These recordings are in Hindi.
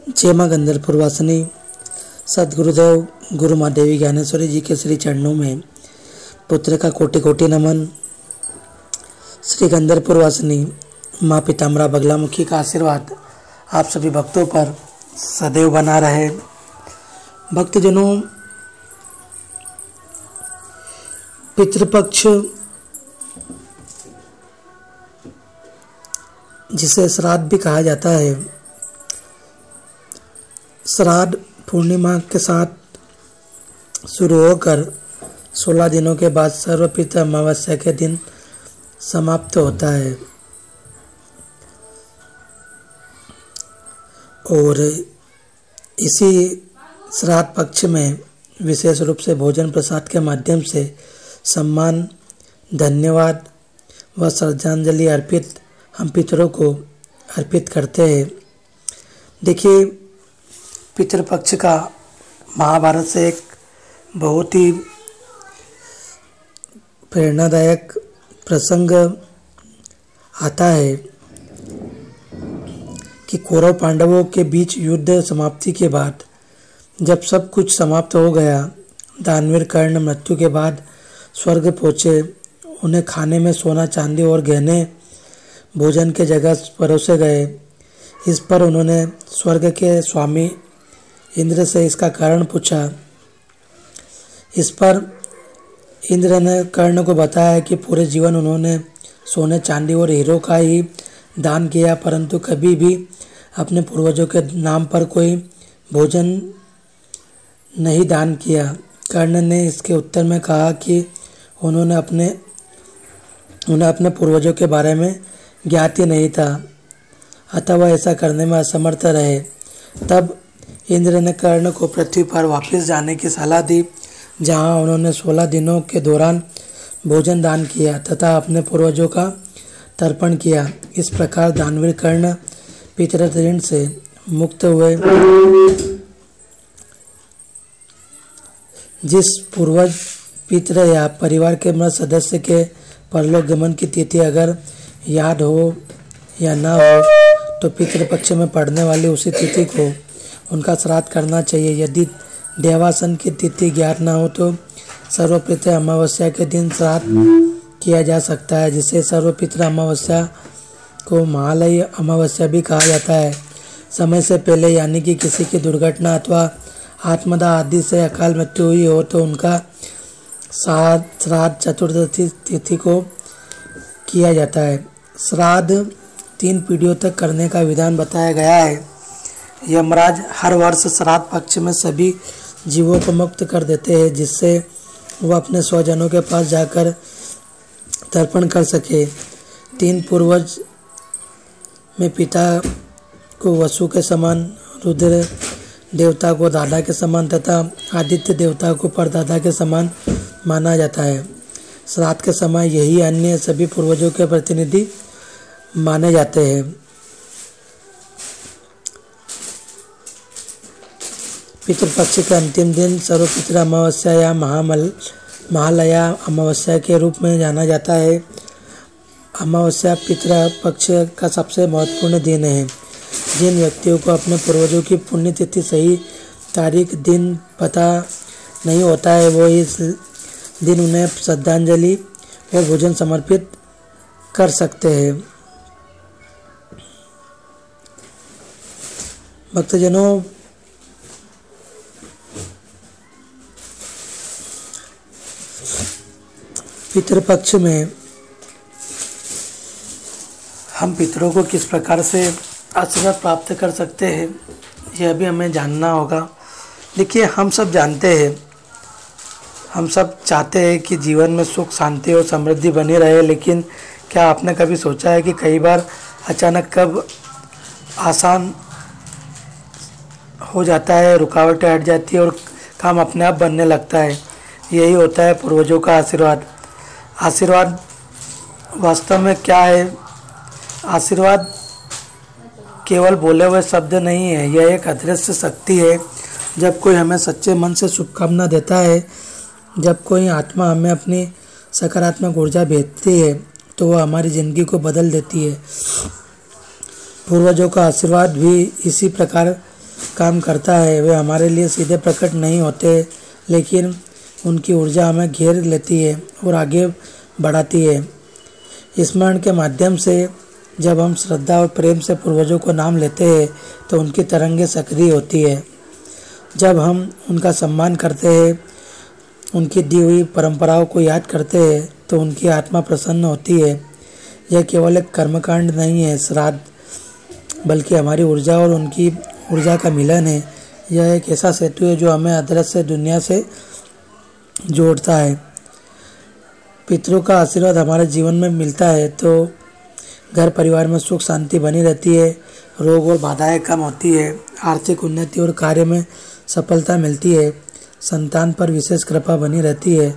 जय मां गंधर्वपुरवासिनी सदगुरुदेव गुरु माँ देवी ज्ञानेश्वरी जी के श्री चरणों में पुत्र का कोटि कोटि नमन। श्री गंधर्वपुरवासिनी माँ पीताम्बरा बगलामुखी का आशीर्वाद आप सभी भक्तों पर सदैव बना रहे। भक्तजनों, पितृपक्ष जिसे श्राद्ध भी कहा जाता है, श्राद्ध पूर्णिमा के साथ शुरू होकर 16 दिनों के बाद सर्वपितृ अमावस्या के दिन समाप्त होता है और इसी श्राद्ध पक्ष में विशेष रूप से भोजन प्रसाद के माध्यम से सम्मान, धन्यवाद व श्रद्धांजलि अर्पित हम पितरों को अर्पित करते हैं। देखिए, पितृपक्ष का महाभारत से एक बहुत ही प्रेरणादायक प्रसंग आता है कि कौरव पांडवों के बीच युद्ध समाप्ति के बाद जब सब कुछ समाप्त हो गया, दानवीर कर्ण मृत्यु के बाद स्वर्ग पहुँचे। उन्हें खाने में सोना चांदी और गहने भोजन के जगह परोसे गए। इस पर उन्होंने स्वर्ग के स्वामी इंद्र से इसका कारण पूछा। इस पर इंद्र ने कर्ण को बताया कि पूरे जीवन उन्होंने सोने चांदी और हीरो का ही दान किया, परंतु कभी भी अपने पूर्वजों के नाम पर कोई भोजन नहीं दान किया। कर्ण ने इसके उत्तर में कहा कि उन्हें अपने पूर्वजों के बारे में ज्ञात ही नहीं था, अतः वह ऐसा करने में असमर्थ रहे। तब इंद्र ने कर्ण को पृथ्वी पर वापस जाने की सलाह दी, जहां उन्होंने 16 दिनों के दौरान भोजन दान किया तथा अपने पूर्वजों का तर्पण किया। इस प्रकार दानवीर कर्ण पितृ ऋण से मुक्त हुए। जिस पूर्वज, पितृ या परिवार के मृत सदस्य के परलोक गमन की तिथि अगर याद हो या ना हो, तो पितृपक्ष में पड़ने वाली उसी तिथि को उनका श्राद्ध करना चाहिए। यदि देवासन की तिथि ज्ञात ना हो तो सर्वपितृ अमावस्या के दिन श्राद्ध किया जा सकता है, जिसे सर्वपितृ अमावस्या को महालय अमावस्या भी कहा जाता है। समय से पहले यानी कि किसी की दुर्घटना अथवा आत्मदाह आदि से अकाल मृत्यु हुई हो तो उनका श्राद्ध चतुर्दशी तिथि को किया जाता है। श्राद्ध 3 पीढ़ियों तक करने का विधान बताया गया है। यमराज हर वर्ष श्राद्ध पक्ष में सभी जीवों को मुक्त कर देते हैं, जिससे वह अपने स्वजनों के पास जाकर तर्पण कर सके। 3 पूर्वज में पिता को वसु के समान, रुद्र देवता को दादा के समान तथा आदित्य देवता को परदादा के समान माना जाता है। श्राद्ध के समय यही अन्य सभी पूर्वजों के प्रतिनिधि माने जाते हैं। पितृपक्ष के अंतिम दिन सर्वपितृ अमावस्या या महालया अमावस्या के रूप में जाना जाता है। अमावस्या पितृपक्ष का सबसे महत्वपूर्ण दिन है। जिन व्यक्तियों को अपने पूर्वजों की पुण्यतिथि, सही तारीख, दिन पता नहीं होता है, वो इस दिन उन्हें श्रद्धांजलि और भोजन समर्पित कर सकते हैं। भक्तजनों, पितृपक्ष में हम पितरों को किस प्रकार से आशीर्वाद प्राप्त कर सकते हैं, यह भी हमें जानना होगा। देखिए, हम सब जानते हैं, हम सब चाहते हैं कि जीवन में सुख, शांति और समृद्धि बनी रहे, लेकिन क्या आपने कभी सोचा है कि कई बार अचानक कब आसान हो जाता है, रुकावटें हट जाती है और काम अपने आप बनने लगता है। यही होता है पूर्वजों का आशीर्वाद। आशीर्वाद वास्तव में क्या है? आशीर्वाद केवल बोले हुए शब्द नहीं है, यह एक अदृश्य शक्ति है। जब कोई हमें सच्चे मन से शुभकामना देता है, जब कोई आत्मा हमें अपनी सकारात्मक ऊर्जा भेजती है, तो वह हमारी ज़िंदगी को बदल देती है। पूर्वजों का आशीर्वाद भी इसी प्रकार काम करता है वे हमारे लिए सीधे प्रकट नहीं होते, लेकिन उनकी ऊर्जा हमें घेर लेती है और आगे बढ़ाती है। स्मरण के माध्यम से जब हम श्रद्धा और प्रेम से पूर्वजों को नाम लेते हैं तो उनकी तरंगें सक्रिय होती है। जब हम उनका सम्मान करते हैं, उनकी दी हुई परंपराओं को याद करते हैं तो उनकी आत्मा प्रसन्न होती है। यह केवल एक कर्मकांड नहीं है, श्राद्ध, बल्कि हमारी ऊर्जा और उनकी ऊर्जा का मिलन है। यह एक ऐसा सेतु है जो हमें अदृश्य दुनिया से जोड़ता है। पितरों का आशीर्वाद हमारे जीवन में मिलता है तो घर परिवार में सुख शांति बनी रहती है, रोग और बाधाएं कम होती है, आर्थिक उन्नति और कार्य में सफलता मिलती है, संतान पर विशेष कृपा बनी रहती है।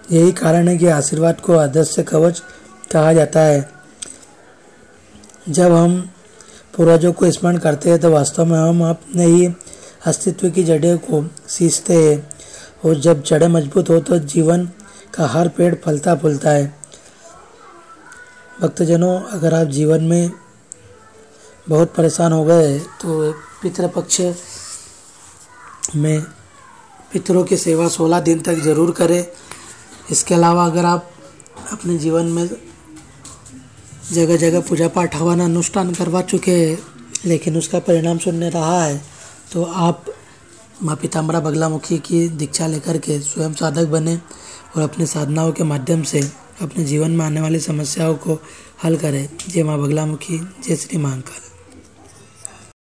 यही कारण है कि आशीर्वाद को अदृश्य कवच कहा जाता है। जब हम पूर्वजों को स्मरण करते हैं तो वास्तव में हम अपने ही अस्तित्व की जड़ों को सींचते हैं, और जब जड़ें मजबूत हो तो जीवन का हर पेड़ फलता फूलता है। भक्तजनों, अगर आप जीवन में बहुत परेशान हो गए तो पितृपक्ष में पितरों की सेवा 16 दिन तक ज़रूर करें। इसके अलावा अगर आप अपने जीवन में जगह जगह पूजा पाठ हवन अनुष्ठान करवा चुके हैं लेकिन उसका परिणाम शून्य रहा है तो आप माँ पीताम्बरा बगलामुखी की दीक्षा लेकर के स्वयं साधक बने और अपनी साधनाओं के माध्यम से अपने जीवन में आने वाली समस्याओं को हल करें। जय माँ बगलामुखी, जय श्री महाकाल।